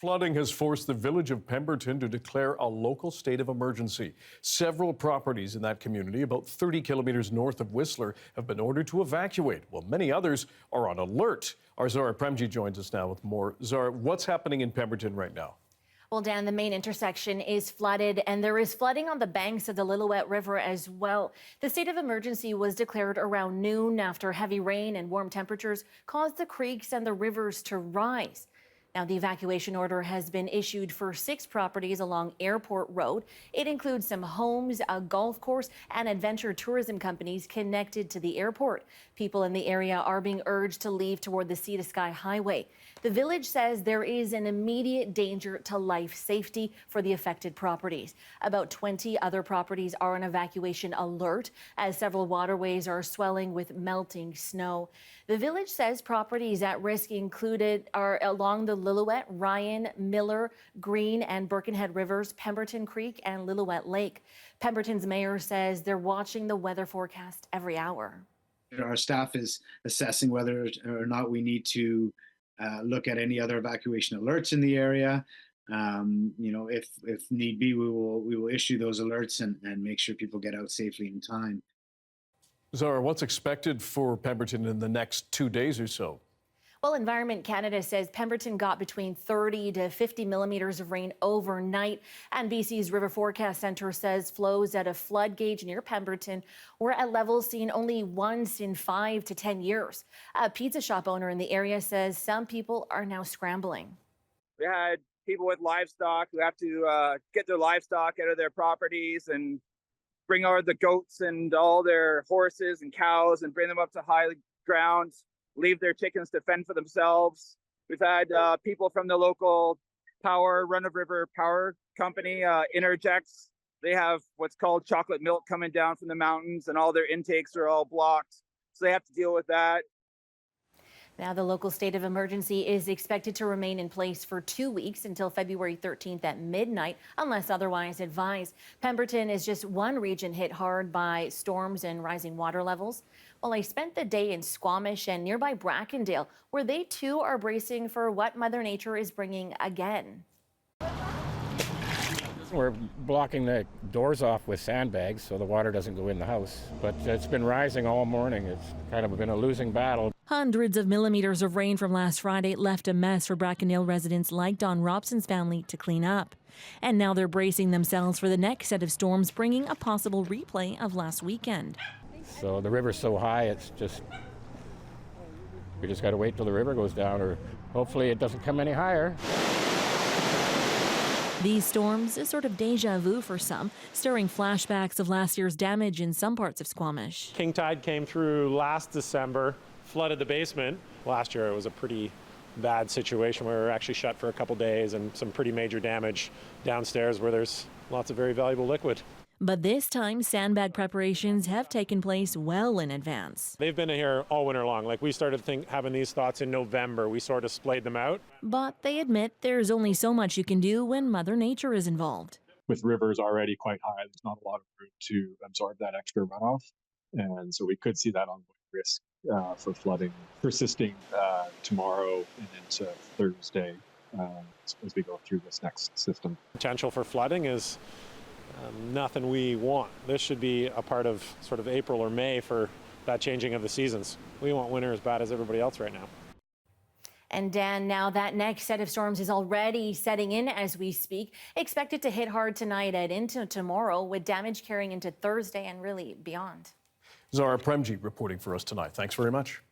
Flooding has forced the Village of Pemberton to declare a local state of emergency. Several properties in that community, about 30 kilometres north of Whistler, have been ordered to evacuate, while many others are on alert. Our Zara Premji joins us now with more. Zara, what's happening in Pemberton right now? Well, Dan, the main intersection is flooded, and there is flooding on the banks of the Lillooet River as well. The state of emergency was declared around noon after heavy rain and warm temperatures caused the creeks and the rivers to rise. Now, the evacuation order has been issued for 6 properties along Airport Road. It includes some homes, a golf course, and adventure tourism companies connected to the airport. People in the area are being urged to leave toward the Sea to Sky Highway. The village says there is an immediate danger to life safety for the affected properties. About 20 other properties are on evacuation alert as several waterways are swelling with melting snow. The village says properties at risk included are along the Lillooet, Ryan, Miller, Green, and Birkenhead Rivers, Pemberton Creek, and Lillooet Lake. Pemberton's mayor says they're watching the weather forecast every hour. Our staff is assessing whether or not we need to look at any other evacuation alerts in the area. If need be, we will issue those alerts and make sure people get out safely in time. Zara, what's expected for Pemberton in the next 2 days or so? Well, Environment Canada says Pemberton got between 30 to 50 millimeters of rain overnight. And BC's River Forecast Centre says flows at a flood gauge near Pemberton were at levels seen only once in 5 to 10 years. A pizza shop owner in the area says some people are now scrambling. We had people with livestock who have to get their livestock out of their properties and bring out the goats and all their horses and cows and bring them up to high ground, leave their chickens to fend for themselves. We've had people from the local run-of-river power company interjects. They have what's called chocolate milk coming down from the mountains, and all their intakes are all blocked. So they have to deal with that. Now, the local state of emergency is expected to remain in place for 2 weeks until February 13th at midnight, unless otherwise advised. Pemberton is just one region hit hard by storms and rising water levels. Well, I spent the day in Squamish and nearby Brackendale, where they too are bracing for what Mother Nature is bringing again. We're blocking the doors off with sandbags so the water doesn't go in the house. But it's been rising all morning. It's kind of been a losing battle. Hundreds of millimeters of rain from last Friday left a mess for Brackendale residents like Don Robson's family to clean up. And now they're bracing themselves for the next set of storms, bringing a possible replay of last weekend. So the river's so high, we just got to wait till the river goes down, or hopefully it doesn't come any higher. These storms, a sort of deja vu for some, stirring flashbacks of last year's damage in some parts of Squamish. King tide came through last December, flooded the basement. Last year it was a pretty bad situation where we were actually shut for a couple days and some pretty major damage downstairs where there's lots of very valuable liquid. But this time, sandbag preparations have taken place well in advance. They've been here all winter long. Like, we started having these thoughts in November. We sort of splayed them out. But they admit there's only so much you can do when Mother Nature is involved. With rivers already quite high, there's not a lot of room to absorb that extra runoff. And so we could see that ongoing risk for flooding persisting tomorrow and into Thursday as we go through this next system. Potential for flooding is nothing we want. This should be a part of sort of April or May for that changing of the seasons. We want winter as bad as everybody else right now. And Dan, now that next set of storms is already setting in as we speak, expected to hit hard tonight and into tomorrow, with damage carrying into Thursday and really beyond. Zara Premji reporting for us tonight. Thanks very much.